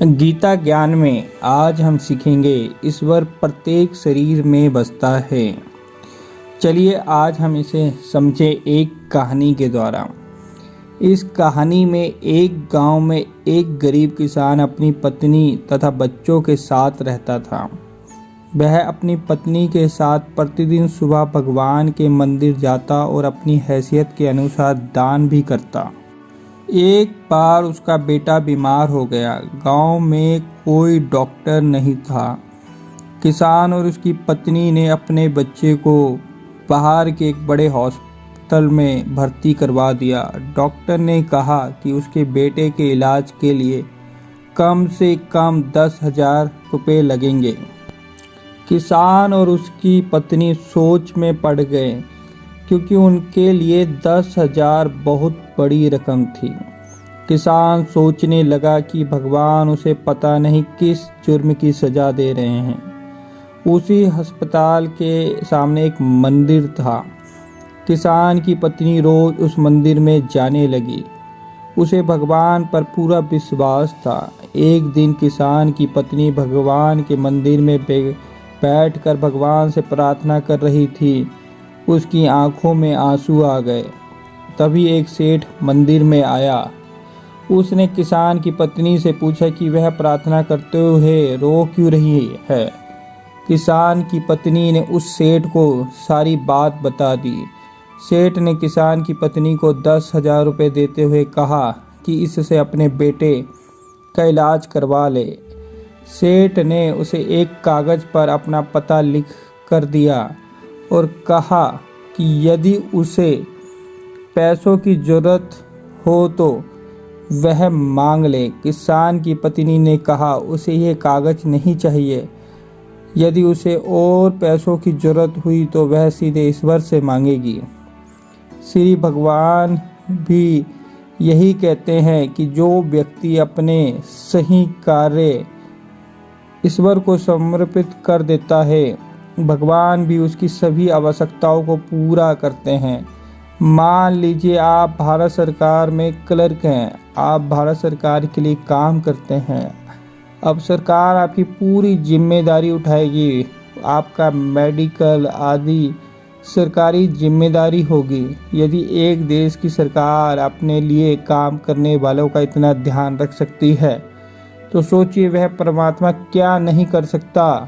गीता ज्ञान में आज हम सीखेंगे ईश्वर प्रत्येक शरीर में बसता है। चलिए आज हम इसे समझे एक कहानी के द्वारा। इस कहानी में एक गांव में एक गरीब किसान अपनी पत्नी तथा बच्चों के साथ रहता था। वह अपनी पत्नी के साथ प्रतिदिन सुबह भगवान के मंदिर जाता और अपनी हैसियत के अनुसार दान भी करता। एक बार उसका बेटा बीमार हो गया। गांव में कोई डॉक्टर नहीं था। किसान और उसकी पत्नी ने अपने बच्चे को बाहर के एक बड़े हॉस्पिटल में भर्ती करवा दिया। डॉक्टर ने कहा कि उसके बेटे के इलाज के लिए कम से कम 10,000 रुपये लगेंगे। किसान और उसकी पत्नी सोच में पड़ गए, क्योंकि उनके लिए 10,000 बहुत बड़ी रकम थी। किसान सोचने लगा कि भगवान उसे पता नहीं किस जुर्म की सजा दे रहे हैं। उसी अस्पताल के सामने एक मंदिर था। किसान की पत्नी रोज उस मंदिर में जाने लगी। उसे भगवान पर पूरा विश्वास था। एक दिन किसान की पत्नी भगवान के मंदिर में बैठकर भगवान से प्रार्थना कर रही थी। उसकी आंखों में आंसू आ गए। तभी एक सेठ मंदिर में आया। उसने किसान की पत्नी से पूछा कि वह प्रार्थना करते हुए रो क्यों रही है। किसान की पत्नी ने उस सेठ को सारी बात बता दी। सेठ ने किसान की पत्नी को 10,000 रुपये देते हुए कहा कि इससे अपने बेटे का इलाज करवा ले। सेठ ने उसे एक कागज़ पर अपना पता लिख कर दिया और कहा कि यदि उसे पैसों की ज़रूरत हो तो वह मांग ले। किसान की पत्नी ने कहा उसे ये कागज़ नहीं चाहिए। यदि उसे और पैसों की ज़रूरत हुई तो वह सीधे ईश्वर से मांगेगी। श्री भगवान भी यही कहते हैं कि जो व्यक्ति अपने सही कार्य ईश्वर को समर्पित कर देता है, भगवान भी उसकी सभी आवश्यकताओं को पूरा करते हैं। मान लीजिए आप भारत सरकार में क्लर्क हैं। आप भारत सरकार के लिए काम करते हैं। अब सरकार आपकी पूरी जिम्मेदारी उठाएगी। आपका मेडिकल आदि सरकारी जिम्मेदारी होगी। यदि एक देश की सरकार अपने लिए काम करने वालों का इतना ध्यान रख सकती है तो सोचिए वह परमात्मा क्या नहीं कर सकता।